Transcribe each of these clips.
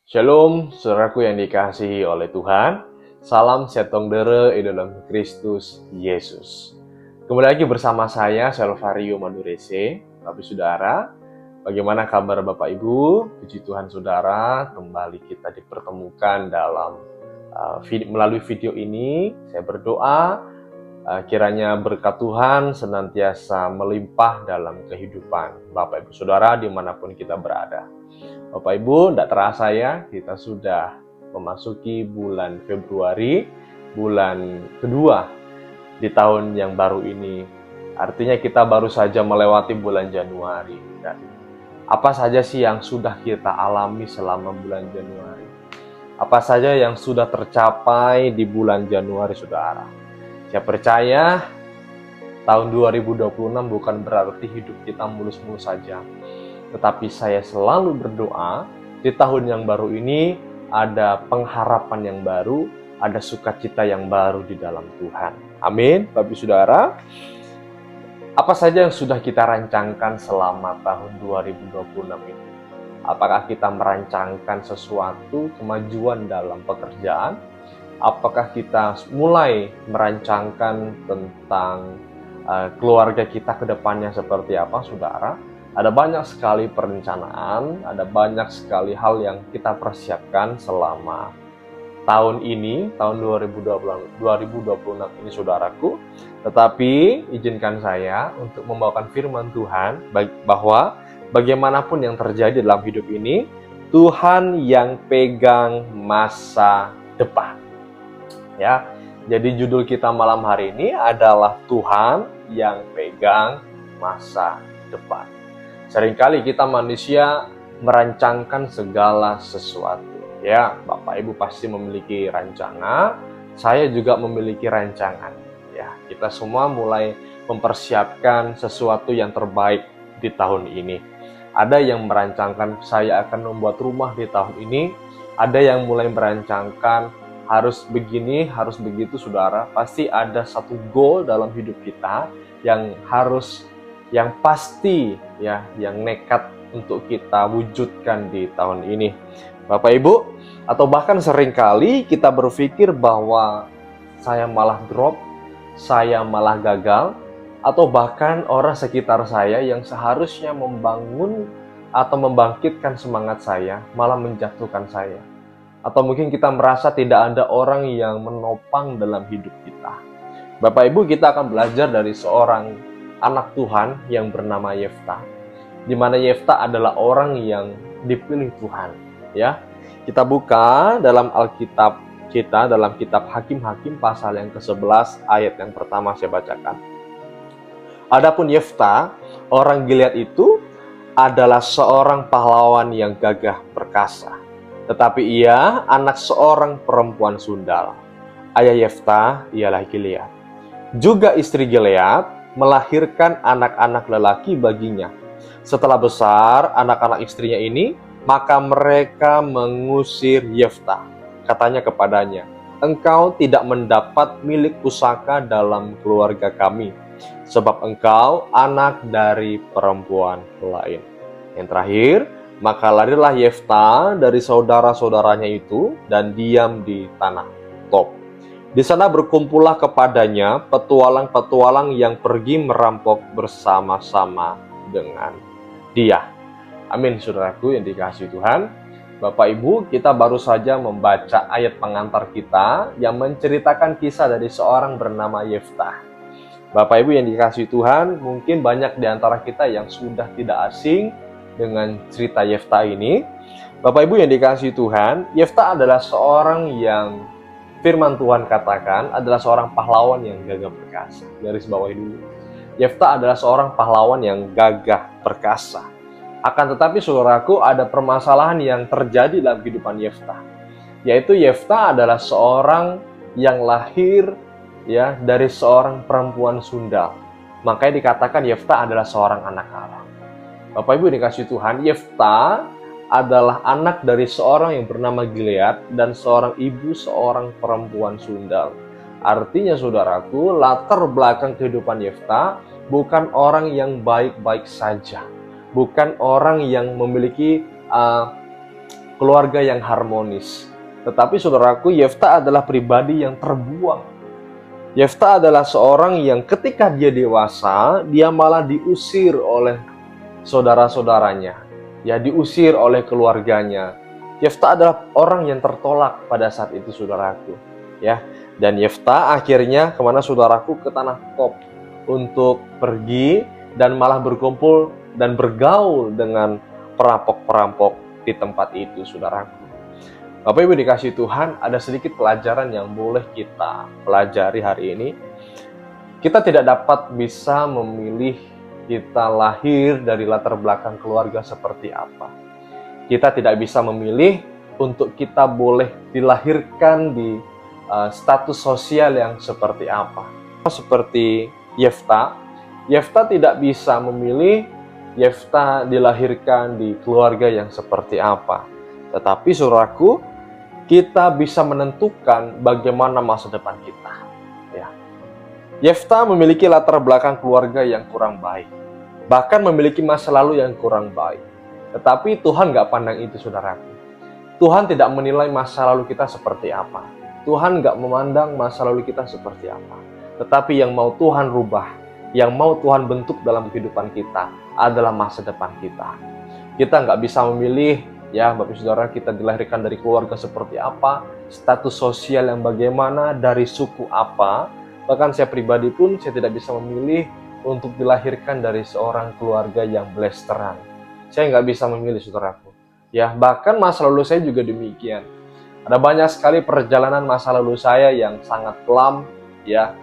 Shalom, saudaraku yang dikasihi oleh Tuhan. Salam setong dere di dalam Kristus Yesus. Kembali lagi bersama saya, Selvario Madurese. Bapak Saudara, bagaimana kabar Bapak Ibu? Puji Tuhan Saudara, kembali kita dipertemukan dalam melalui video ini. Saya berdoa kiranya berkat Tuhan senantiasa melimpah dalam kehidupan Bapak Ibu Saudara dimanapun kita berada. Bapak Ibu, tidak terasa ya, kita sudah memasuki bulan Februari, bulan kedua di tahun yang baru ini. Artinya kita baru saja melewati bulan Januari. Dan apa saja sih yang sudah kita alami selama bulan Januari? Apa saja yang sudah tercapai di bulan Januari, saudara? Saya percaya tahun 2026 bukan berarti hidup kita mulus-mulus saja. Tetapi saya selalu berdoa di tahun yang baru ini ada pengharapan yang baru, ada sukacita yang baru di dalam Tuhan. Amin, Bapak Saudara. Apa saja yang sudah kita rancangkan selama tahun 2026 ini? Apakah kita merancangkan sesuatu kemajuan dalam pekerjaan? Apakah kita mulai merancangkan tentang keluarga kita ke depannya seperti apa, saudara? Ada banyak sekali perencanaan, ada banyak sekali hal yang kita persiapkan selama tahun ini, tahun 2026 ini, saudaraku. Tetapi izinkan saya untuk membawakan firman Tuhan bahwa bagaimanapun yang terjadi dalam hidup ini, Tuhan yang pegang masa depan. Ya, jadi judul kita malam hari ini adalah Tuhan yang pegang masa depan. Seringkali kita manusia merancangkan segala sesuatu. Ya, Bapak Ibu pasti memiliki rancangan. Saya juga memiliki rancangan. Ya, kita semua mulai mempersiapkan sesuatu yang terbaik di tahun ini. Ada yang merancangkan saya akan membuat rumah di tahun ini. Ada yang mulai merancangkan harus begini, harus begitu, saudara. Pasti ada satu goal dalam hidup kita yang pasti ya, yang nekat untuk kita wujudkan di tahun ini. Bapak Ibu, atau bahkan seringkali kita berpikir bahwa saya malah drop, saya malah gagal, atau bahkan orang sekitar saya yang seharusnya membangun atau membangkitkan semangat saya malah menjatuhkan saya. Atau mungkin kita merasa tidak ada orang yang menopang dalam hidup kita. Bapak Ibu, kita akan belajar dari seorang anak Tuhan yang bernama Yefta, di mana Yefta adalah orang yang dipilih Tuhan. Ya, kita buka dalam Alkitab kita, dalam kitab Hakim-Hakim pasal yang ke-11 ayat yang pertama saya bacakan. Adapun Yefta, orang Gilead itu adalah seorang pahlawan yang gagah perkasa, tetapi ia anak seorang perempuan sundal. Ayah Yefta ialah Gilead. Juga istri Gilead melahirkan anak-anak lelaki baginya. Setelah besar anak-anak istrinya ini, maka mereka mengusir Yefta. Katanya kepadanya, "Engkau tidak mendapat milik pusaka dalam keluarga kami, sebab engkau anak dari perempuan lain." Yang terakhir, maka larilah Yefta dari saudara-saudaranya itu dan diam di tanah Tob. Di sana berkumpullah kepadanya petualang-petualang yang pergi merampok bersama-sama dengan dia. Amin, saudaraku yang dikasihi Tuhan. Bapak Ibu, kita baru saja membaca ayat pengantar kita yang menceritakan kisah dari seorang bernama Yefta. Bapak Ibu yang dikasihi Tuhan, mungkin banyak di antara kita yang sudah tidak asing dengan cerita Yefta ini. Bapak Ibu yang dikasihi Tuhan, Yefta adalah seorang yang firman Tuhan katakan adalah seorang pahlawan yang gagah perkasa. Garis bawahi dulu. Yefta adalah seorang pahlawan yang gagah perkasa. Akan tetapi saudaraku, ada permasalahan yang terjadi dalam kehidupan Yefta. Yaitu Yefta adalah seorang yang lahir ya dari seorang perempuan sundal. Makanya dikatakan Yefta adalah seorang anak haram. Bapak Ibu dikasihi Tuhan, Yefta adalah anak dari seorang yang bernama Gilead dan seorang ibu seorang perempuan sundal. Artinya saudaraku, latar belakang kehidupan Yefta bukan orang yang baik-baik saja, bukan orang yang memiliki keluarga yang harmonis. Tetapi saudaraku, Yefta adalah pribadi yang terbuang. Yefta adalah seorang yang ketika dia dewasa, dia malah diusir oleh saudara-saudaranya, ya, diusir oleh keluarganya. Yefta adalah orang yang tertolak pada saat itu, saudaraku, ya. Dan Yefta akhirnya kemana, saudaraku? Ke tanah Tob untuk pergi dan malah berkumpul dan bergaul dengan perampok-perampok di tempat itu, saudaraku. Bapak Ibu dikasih Tuhan, ada sedikit pelajaran yang boleh kita pelajari hari ini. Kita tidak dapat bisa memilih kita lahir dari latar belakang keluarga seperti apa. Kita tidak bisa memilih untuk kita boleh dilahirkan di status sosial yang seperti apa. Seperti Yefta, Yefta tidak bisa memilih Yefta dilahirkan di keluarga yang seperti apa. Tetapi saudaraku, kita bisa menentukan bagaimana masa depan kita. Ya. Yefta memiliki latar belakang keluarga yang kurang baik, bahkan memiliki masa lalu yang kurang baik. Tetapi Tuhan nggak pandang itu, saudaraku. Tuhan tidak menilai masa lalu kita seperti apa. Tuhan nggak memandang masa lalu kita seperti apa. Tetapi yang mau Tuhan rubah, yang mau Tuhan bentuk dalam kehidupan kita adalah masa depan kita. Kita nggak bisa memilih, ya Bapak Saudara, kita dilahirkan dari keluarga seperti apa, status sosial yang bagaimana, dari suku apa. Bahkan saya pribadi pun saya tidak bisa memilih untuk dilahirkan dari seorang keluarga yang blasteran. Saya nggak bisa memilih, saudaraku. Ya, bahkan masa lalu saya juga demikian. Ada banyak sekali perjalanan masa lalu saya yang sangat kelam, ya.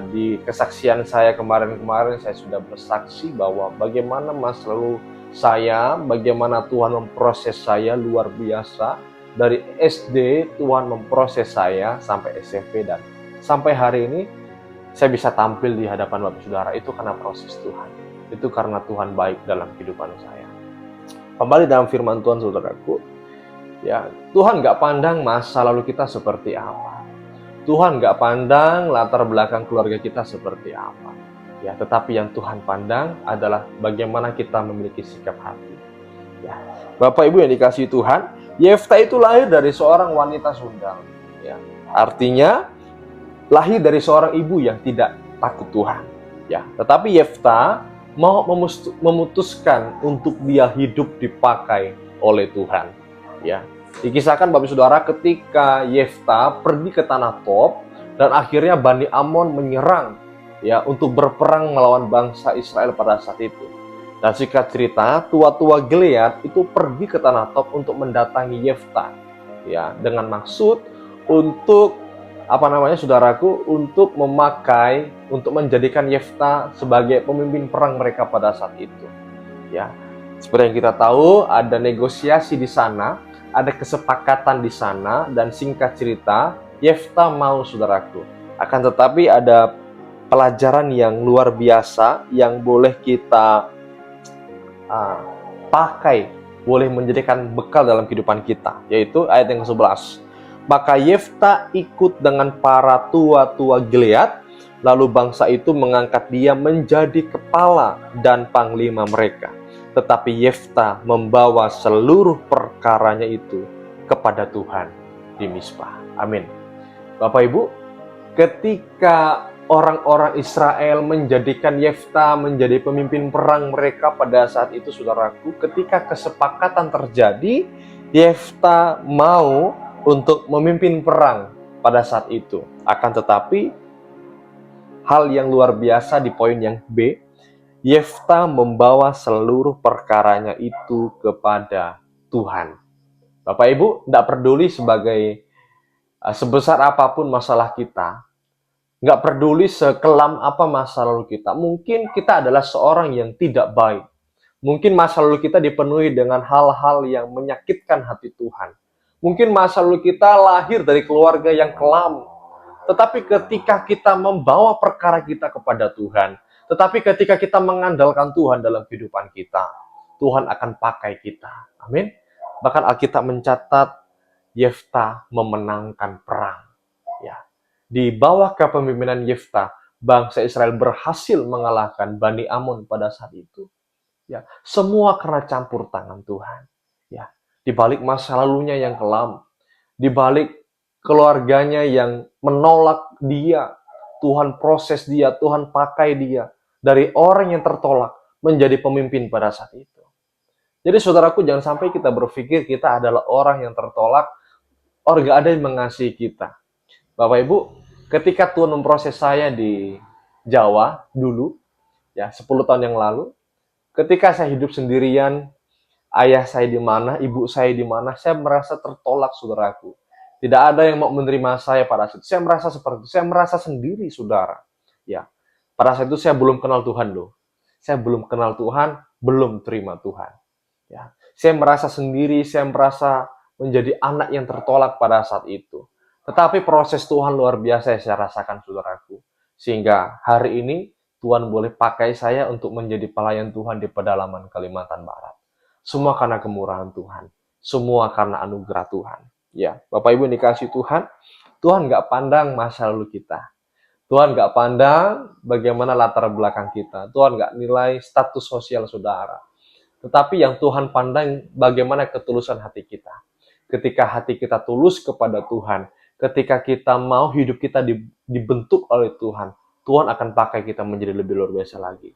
Di kesaksian saya kemarin-kemarin saya sudah bersaksi bahwa bagaimana masa lalu saya, bagaimana Tuhan memproses saya luar biasa. Dari SD Tuhan memproses saya sampai SMP, dan sampai hari ini saya bisa tampil di hadapan Bapak Saudara. Itu karena proses Tuhan. Itu karena Tuhan baik dalam kehidupan saya. Kembali dalam firman Tuhan, saudaraku, ya, Tuhan nggak pandang masa lalu kita seperti apa. Tuhan nggak pandang latar belakang keluarga kita seperti apa. Ya, tetapi yang Tuhan pandang adalah bagaimana kita memiliki sikap hati. Ya, Bapak Ibu yang dikasihi Tuhan, Yefta itu lahir dari seorang wanita sundal. Ya, artinya lahir dari seorang ibu yang tidak takut Tuhan. Ya, tetapi Yefta mau memutuskan untuk dia hidup dipakai oleh Tuhan. Ya, dikisahkan Bapak Saudara ketika Yefta pergi ke tanah Tob dan akhirnya Bani Amon menyerang, ya, untuk berperang melawan bangsa Israel pada saat itu. Dan singkat cerita, tua-tua Gilead itu pergi ke tanah Tob untuk mendatangi Yefta, ya, dengan maksud untuk saudaraku, untuk menjadikan Yefta sebagai pemimpin perang mereka pada saat itu. Ya, seperti yang kita tahu, ada negosiasi di sana, ada kesepakatan di sana, dan singkat cerita, Yefta mau, saudaraku. Akan tetapi ada pelajaran yang luar biasa yang boleh kita pakai, boleh menjadikan bekal dalam kehidupan kita, yaitu ayat yang ke-11. Maka Yefta ikut dengan para tua-tua Gilead, lalu bangsa itu mengangkat dia menjadi kepala dan panglima mereka. Tetapi Yefta membawa seluruh perkaranya itu kepada Tuhan di Mizpah. Amin. Bapak Ibu, ketika orang-orang Israel menjadikan Yefta menjadi pemimpin perang mereka pada saat itu, saudaraku, ketika kesepakatan terjadi, Yefta mau untuk memimpin perang pada saat itu. Akan tetapi, hal yang luar biasa di poin yang B, Yefta membawa seluruh perkaranya itu kepada Tuhan. Bapak Ibu, tidak peduli sebesar apapun masalah kita, nggak peduli sekelam apa masa lalu kita. Mungkin kita adalah seorang yang tidak baik. Mungkin masa lalu kita dipenuhi dengan hal-hal yang menyakitkan hati Tuhan. Mungkin masa lalu kita lahir dari keluarga yang kelam. Tetapi ketika kita membawa perkara kita kepada Tuhan, tetapi ketika kita mengandalkan Tuhan dalam kehidupan kita, Tuhan akan pakai kita. Amin. Bahkan Alkitab mencatat Yefta memenangkan perang. Ya. Di bawah kepemimpinan Yefta, bangsa Israel berhasil mengalahkan Bani Amon pada saat itu. Ya, semua karena campur tangan Tuhan. Ya, di balik masa lalunya yang kelam, di balik keluarganya yang menolak dia, Tuhan proses dia, Tuhan pakai dia dari orang yang tertolak menjadi pemimpin pada saat itu. Jadi saudaraku, jangan sampai kita berpikir kita adalah orang yang tertolak, orang gak ada yang mengasihi kita. Bapak Ibu, ketika Tuhan memproses saya di Jawa dulu, ya 10 tahun yang lalu, ketika saya hidup sendirian, ayah saya di mana, ibu saya di mana, saya merasa tertolak, saudaraku. Tidak ada yang mau menerima saya pada saat itu. Saya merasa seperti itu. Saya merasa sendiri, saudara. Ya, pada saat itu saya belum kenal Tuhan loh. Saya belum kenal Tuhan, belum terima Tuhan. Ya, saya merasa sendiri, saya merasa menjadi anak yang tertolak pada saat itu. Tetapi proses Tuhan luar biasa yang saya rasakan, saudaraku. Sehingga hari ini Tuhan boleh pakai saya untuk menjadi pelayan Tuhan di pedalaman Kalimantan Barat. Semua karena kemurahan Tuhan. Semua karena anugerah Tuhan. Ya, Bapak Ibu yang dikasih Tuhan, Tuhan nggak pandang masa lalu kita. Tuhan nggak pandang bagaimana latar belakang kita. Tuhan nggak nilai status sosial saudara. Tetapi yang Tuhan pandang bagaimana ketulusan hati kita. Ketika hati kita tulus kepada Tuhan, ketika kita mau hidup kita dibentuk oleh Tuhan, Tuhan akan pakai kita menjadi lebih luar biasa lagi.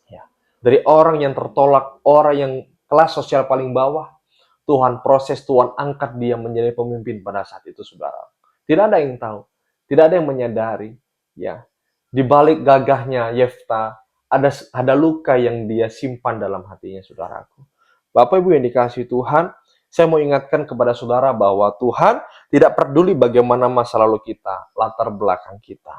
Ya. Dari orang yang tertolak, orang yang kelas sosial paling bawah, Tuhan proses, Tuhan angkat dia menjadi pemimpin pada saat itu, saudara. Tidak ada yang tahu, tidak ada yang menyadari. Ya, di balik gagahnya Yefta, ada luka yang dia simpan dalam hatinya, saudaraku. Bapak Ibu yang dikasihi Tuhan, saya mau ingatkan kepada saudara bahwa Tuhan tidak peduli bagaimana masa lalu kita, latar belakang kita.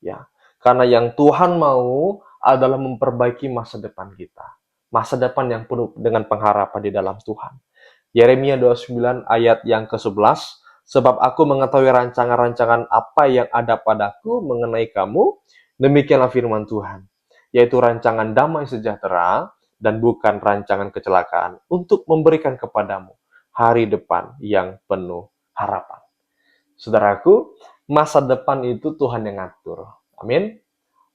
Ya, karena yang Tuhan mau adalah memperbaiki masa depan kita. Masa depan yang penuh dengan pengharapan di dalam Tuhan. Yeremia 29 ayat yang ke-11, sebab aku mengetahui rancangan-rancangan apa yang ada padaku mengenai kamu, demikianlah firman Tuhan, yaitu rancangan damai sejahtera dan bukan rancangan kecelakaan, untuk memberikan kepadamu hari depan yang penuh harapan. Saudaraku, masa depan itu Tuhan yang ngatur. Amin.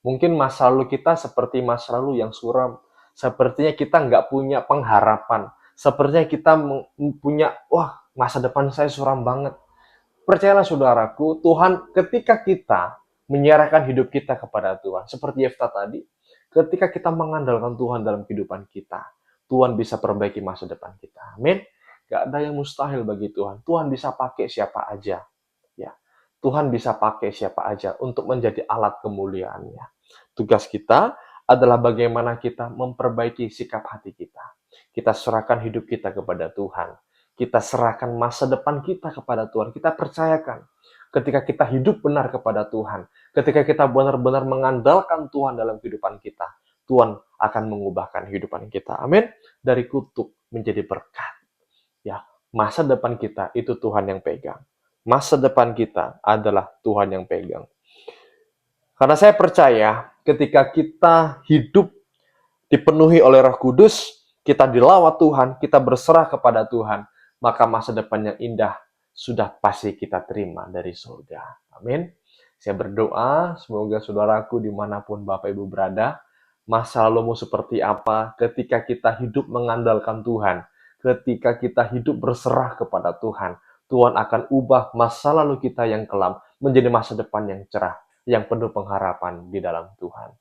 Mungkin masa lalu kita seperti masa lalu yang suram. Sepertinya kita nggak punya pengharapan. Sepertinya kita punya, wah, masa depan saya suram banget. Percayalah saudaraku, Tuhan ketika kita menyerahkan hidup kita kepada Tuhan, seperti Yefta tadi, ketika kita mengandalkan Tuhan dalam kehidupan kita, Tuhan bisa perbaiki masa depan kita. Amin. Gak ada yang mustahil bagi Tuhan. Tuhan bisa pakai siapa aja. Ya, Tuhan bisa pakai siapa aja untuk menjadi alat kemuliaannya. Tugas kita adalah bagaimana kita memperbaiki sikap hati kita. Kita serahkan hidup kita kepada Tuhan. Kita serahkan masa depan kita kepada Tuhan. Kita percayakan ketika kita hidup benar kepada Tuhan, ketika kita benar-benar mengandalkan Tuhan dalam kehidupan kita, Tuhan akan mengubahkan kehidupan kita. Amin. Dari kutuk menjadi berkat. Ya, masa depan kita itu Tuhan yang pegang. Masa depan kita adalah Tuhan yang pegang. Karena saya percaya ketika kita hidup dipenuhi oleh Roh Kudus, kita dilawat Tuhan, kita berserah kepada Tuhan, maka masa depan yang indah sudah pasti kita terima dari surga. Amin. Saya berdoa, semoga saudaraku dimanapun Bapak Ibu berada, masa lalumu seperti apa ketika kita hidup mengandalkan Tuhan, ketika kita hidup berserah kepada Tuhan, Tuhan akan ubah masa lalu kita yang kelam menjadi masa depan yang cerah, yang penuh pengharapan di dalam Tuhan.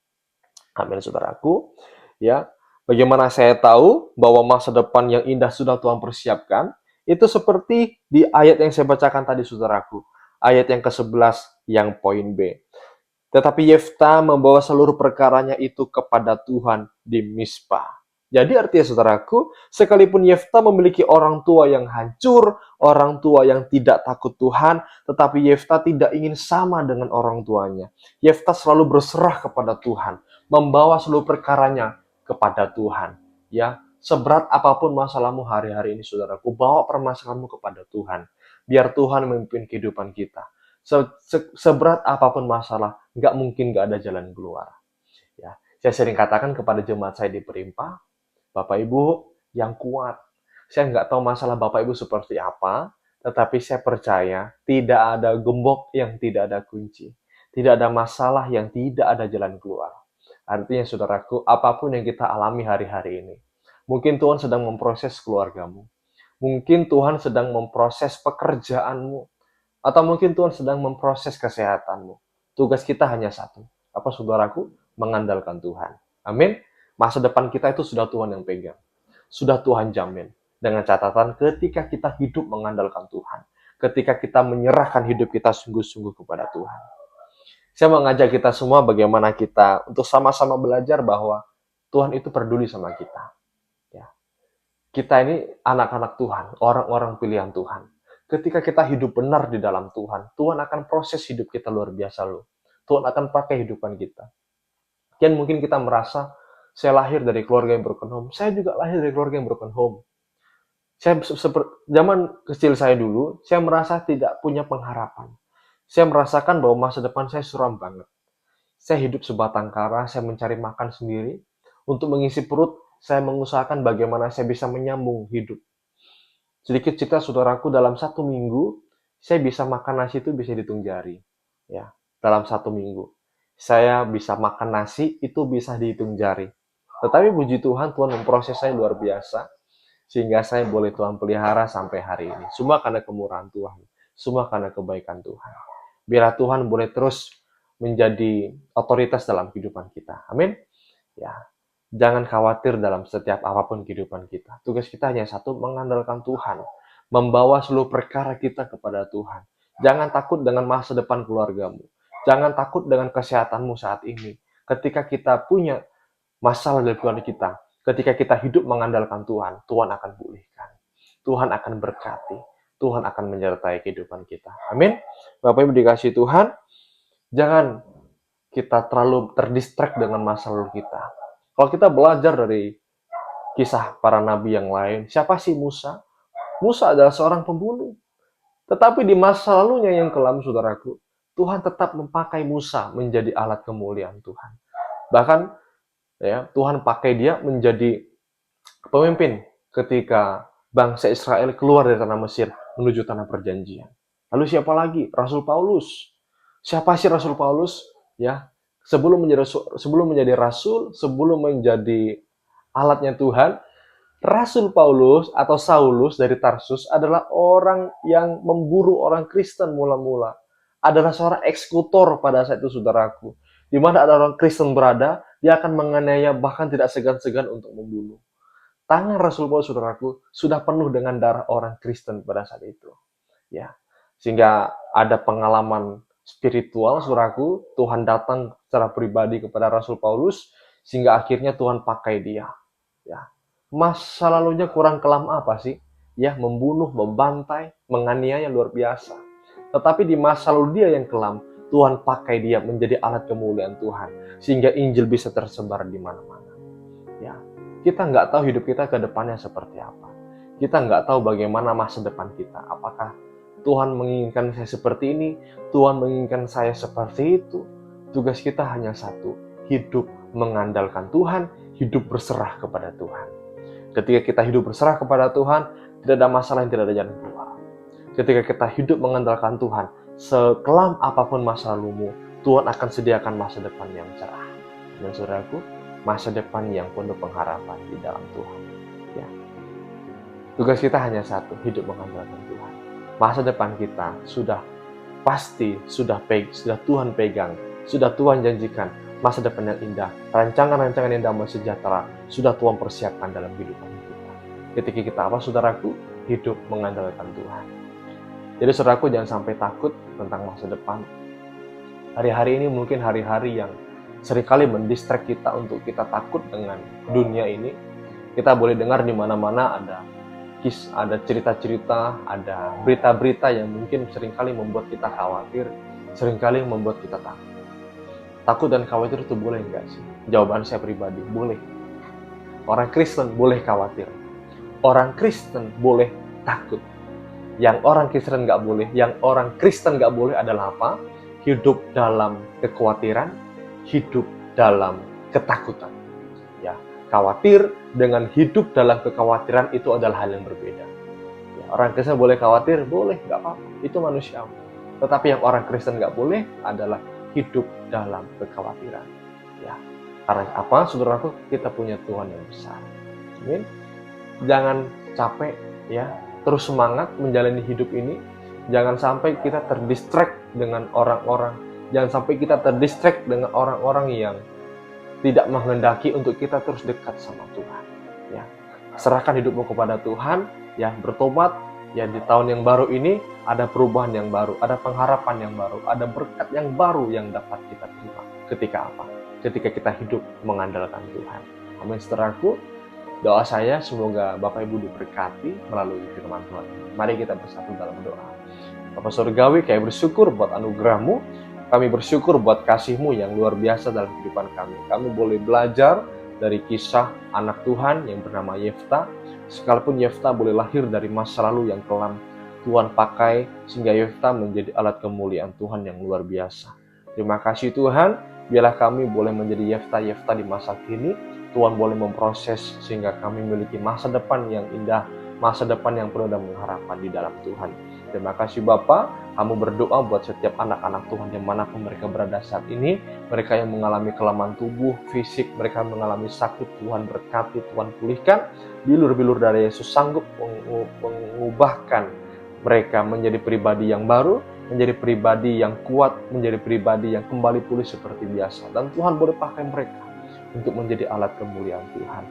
Amin, saudaraku. Ya, bagaimana saya tahu bahwa masa depan yang indah sudah Tuhan persiapkan? Itu seperti di ayat yang saya bacakan tadi, saudaraku. Ayat yang ke-11 yang poin B. Tetapi Yefta membawa seluruh perkaranya itu kepada Tuhan di Mizpah. Jadi artinya saudaraku, sekalipun Yefta memiliki orang tua yang hancur, orang tua yang tidak takut Tuhan, tetapi Yefta tidak ingin sama dengan orang tuanya. Yefta selalu berserah kepada Tuhan, membawa seluruh perkaranya kepada Tuhan. Ya, seberat apapun masalahmu hari-hari ini, saudaraku, bawa permasalahanmu kepada Tuhan. Biar Tuhan memimpin kehidupan kita. Seberat apapun masalah, nggak mungkin nggak ada jalan keluar. Ya, saya sering katakan kepada jemaat saya di Perimpah, Bapak Ibu yang kuat. Saya nggak tahu masalah Bapak Ibu seperti apa, tetapi saya percaya tidak ada gembok yang tidak ada kunci. Tidak ada masalah yang tidak ada jalan keluar. Artinya saudaraku, apapun yang kita alami hari-hari ini, mungkin Tuhan sedang memproses keluargamu. Mungkin Tuhan sedang memproses pekerjaanmu, atau mungkin Tuhan sedang memproses kesehatanmu. Tugas kita hanya satu. Apa saudaraku? Mengandalkan Tuhan. Amin. Masa depan kita itu sudah Tuhan yang pegang. Sudah Tuhan jamin. Dengan catatan ketika kita hidup mengandalkan Tuhan. Ketika kita menyerahkan hidup kita sungguh-sungguh kepada Tuhan. Saya mengajak kita semua bagaimana kita untuk sama-sama belajar bahwa Tuhan itu peduli sama kita. Ya. Kita ini anak-anak Tuhan, orang-orang pilihan Tuhan. Ketika kita hidup benar di dalam Tuhan, Tuhan akan proses hidup kita luar biasa loh. Tuhan akan pakai hidupan kita. Dan mungkin kita merasa, saya lahir dari keluarga yang broken home. Saya juga lahir dari keluarga yang broken home. Zaman kecil saya dulu, saya merasa tidak punya pengharapan. Saya merasakan bahwa masa depan saya suram banget. Saya hidup sebatang kara, saya mencari makan sendiri. Untuk mengisi perut, saya mengusahakan bagaimana saya bisa menyambung hidup. Sedikit cerita saudaraku, dalam 1 minggu, saya bisa makan nasi itu bisa dihitung jari. Ya, dalam 1 minggu. Saya bisa makan nasi itu bisa dihitung jari. Tetapi puji Tuhan, Tuhan memproses saya luar biasa. Sehingga saya boleh Tuhan pelihara sampai hari ini. Semua karena kemurahan Tuhan. Semua karena kebaikan Tuhan. Biarlah Tuhan boleh terus menjadi otoritas dalam kehidupan kita. Amin. Ya, jangan khawatir dalam setiap apapun kehidupan kita. Tugas kita hanya satu, mengandalkan Tuhan. Membawa seluruh perkara kita kepada Tuhan. Jangan takut dengan masa depan keluargamu. Jangan takut dengan kesehatanmu saat ini. Ketika kita punya masalah dalam kehidupan kita, ketika kita hidup mengandalkan Tuhan, Tuhan akan pulihkan. Tuhan akan berkati. Tuhan akan menyertai kehidupan kita. Amin. Bapak Ibu dikasihi Tuhan, jangan kita terlalu terdistract dengan masa lalu kita. Kalau kita belajar dari kisah para nabi yang lain, siapa sih Musa? Musa adalah seorang pembunuh. Tetapi di masa lalunya yang kelam, saudaraku, Tuhan tetap memakai Musa menjadi alat kemuliaan Tuhan. Bahkan ya, Tuhan pakai dia menjadi pemimpin ketika bangsa Israel keluar dari tanah Mesir menuju tanah perjanjian. Lalu siapa lagi? Rasul Paulus. Siapa sih Rasul Paulus? Ya, sebelum menjadi rasul, sebelum menjadi alatnya Tuhan, Rasul Paulus atau Saulus dari Tarsus adalah orang yang memburu orang Kristen mula-mula. Adalah seorang eksekutor pada saat itu, saudaraku. Di mana ada orang Kristen berada, dia akan menganiaya, bahkan tidak segan-segan untuk membunuh. Tangan Rasul Paulus, saudaraku, sudah penuh dengan darah orang Kristen pada saat itu. Ya, sehingga ada pengalaman spiritual, saudaraku. Tuhan datang secara pribadi kepada Rasul Paulus, sehingga akhirnya Tuhan pakai dia. Ya, masa lalunya kurang kelam apa sih? Ya, membunuh, membantai, menganiaya luar biasa. Tetapi di masa lalu dia yang kelam, Tuhan pakai dia menjadi alat kemuliaan Tuhan, sehingga Injil bisa tersebar di mana-mana. Ya, kita nggak tahu hidup kita ke depannya seperti apa. Kita nggak tahu bagaimana masa depan kita. Apakah Tuhan menginginkan saya seperti ini? Tuhan menginginkan saya seperti itu? Tugas kita hanya satu, hidup mengandalkan Tuhan, hidup berserah kepada Tuhan. Ketika kita hidup berserah kepada Tuhan, tidak ada masalah yang tidak ada jalan keluar. Ketika kita hidup mengandalkan Tuhan, sekelam apapun masa lalumu, Tuhan akan sediakan masa depan yang cerah. Dan saudaraku, masa depan yang penuh pengharapan di dalam Tuhan. Ya. Tugas kita hanya satu, hidup mengandalkan Tuhan. Masa depan kita sudah pasti, sudah Tuhan pegang, sudah Tuhan janjikan. Masa depan yang indah, rancangan-rancangan yang damai sejahtera sudah Tuhan persiapkan dalam kehidupan kita. Ketika kita apa, saudaraku? Hidup mengandalkan Tuhan. Jadi saudaraku, jangan sampai takut tentang masa depan. Hari-hari ini mungkin hari-hari yang seringkali mendistract kita untuk kita takut dengan dunia ini. Kita boleh dengar di mana-mana ada cerita-cerita, ada berita-berita yang mungkin seringkali membuat kita khawatir, seringkali membuat kita takut. Takut dan khawatir itu boleh nggak sih? Jawaban saya pribadi, boleh. Orang Kristen boleh khawatir. Orang Kristen boleh takut. Yang orang Kristen nggak boleh adalah apa? Hidup dalam kekhawatiran, hidup dalam ketakutan. Ya, khawatir dengan hidup dalam kekhawatiran itu adalah hal yang berbeda. Ya, orang Kristen boleh khawatir, boleh, nggak apa-apa. Itu manusiawi. Tetapi yang orang Kristen nggak boleh adalah hidup dalam kekhawatiran. Ya, karena apa, saudaraku? Kita punya Tuhan yang besar. Amin. Jangan capek, ya. terus semangat menjalani hidup ini. Jangan sampai kita terdistract dengan orang-orang. Jangan sampai kita terdistract dengan orang-orang yang tidak menghendaki untuk kita terus dekat sama Tuhan. Ya, serahkan hidupmu kepada Tuhan, ya, bertobat, ya, di tahun yang baru ini ada perubahan yang baru, ada pengharapan yang baru, ada berkat yang baru yang dapat kita terima. Ketika apa? Ketika kita hidup mengandalkan Tuhan. Amin, saudaraku. Doa saya semoga Bapak Ibu diberkati melalui firman Tuhan. Mari kita bersatu dalam doa. Bapa Surgawi, kami bersyukur buat anugerah-Mu. Kami bersyukur buat kasih-Mu yang luar biasa dalam kehidupan kami. Kami boleh belajar dari kisah anak Tuhan yang bernama Yefta. Sekalipun Yefta boleh lahir dari masa lalu yang kelam, Tuhan pakai sehingga Yefta menjadi alat kemuliaan Tuhan yang luar biasa. Terima kasih Tuhan, biarlah kami boleh menjadi Yefta-Yefta di masa kini. Tuhan boleh memproses sehingga kami memiliki masa depan yang indah, masa depan yang penuh dengan pengharapan di dalam Tuhan. Terima kasih Bapa, kami berdoa buat setiap anak-anak Tuhan dimanapun mereka berada saat ini. Mereka yang mengalami kelemahan tubuh, fisik, mereka mengalami sakit, Tuhan berkati, Tuhan pulihkan. Bilur-bilur dari Yesus sanggup mengubahkan mereka menjadi pribadi yang baru, menjadi pribadi yang kuat, menjadi pribadi yang kembali pulih seperti biasa. Dan Tuhan boleh pakai mereka untuk menjadi alat kemuliaan Tuhan.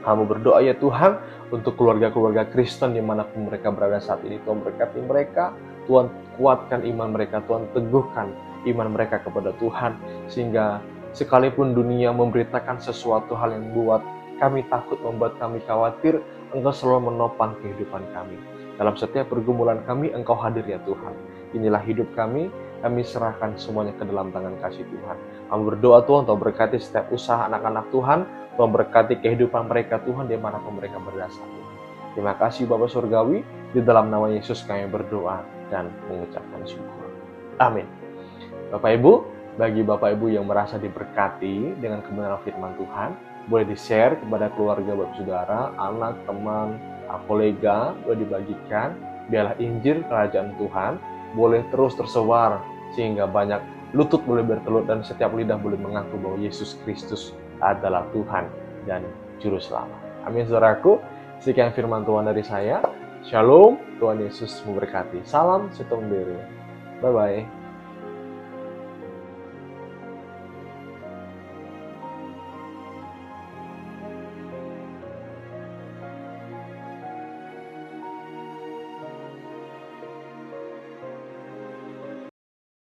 Kami berdoa ya Tuhan untuk keluarga-keluarga Kristen dimanapun mereka berada saat ini. Tuhan berkati mereka, Tuhan kuatkan iman mereka, Tuhan teguhkan iman mereka kepada Tuhan. Sehingga sekalipun dunia memberitakan sesuatu hal yang buat kami takut, membuat kami khawatir, Engkau selalu menopang kehidupan kami. Dalam setiap pergumulan kami, Engkau hadir ya Tuhan. Inilah hidup kami serahkan semuanya ke dalam tangan kasih Tuhan. Kami berdoa Tuhan, Tuhan berkati setiap usaha anak-anak Tuhan, Tuhan berkati kehidupan mereka Tuhan, dimanapun mereka berada saat ini. Terima kasih Bapa Surgawi, di dalam nama Yesus kami berdoa dan mengucapkan syukur. Amin. Bapak Ibu, bagi Bapak Ibu yang merasa diberkati dengan kebenaran firman Tuhan, boleh di-share kepada keluarga, Bapak Saudara, anak, teman, kolega, boleh dibagikan. Biarlah Injil Kerajaan Tuhan boleh terus tersebar, sehingga banyak lutut boleh bertelut dan setiap lidah boleh mengaku bahwa Yesus Kristus adalah Tuhan dan Juru Selamat. Amin, saudaraku. Sekian firman Tuhan dari saya. Shalom, Tuhan Yesus memberkati. Salam Setong Dere. Bye-bye.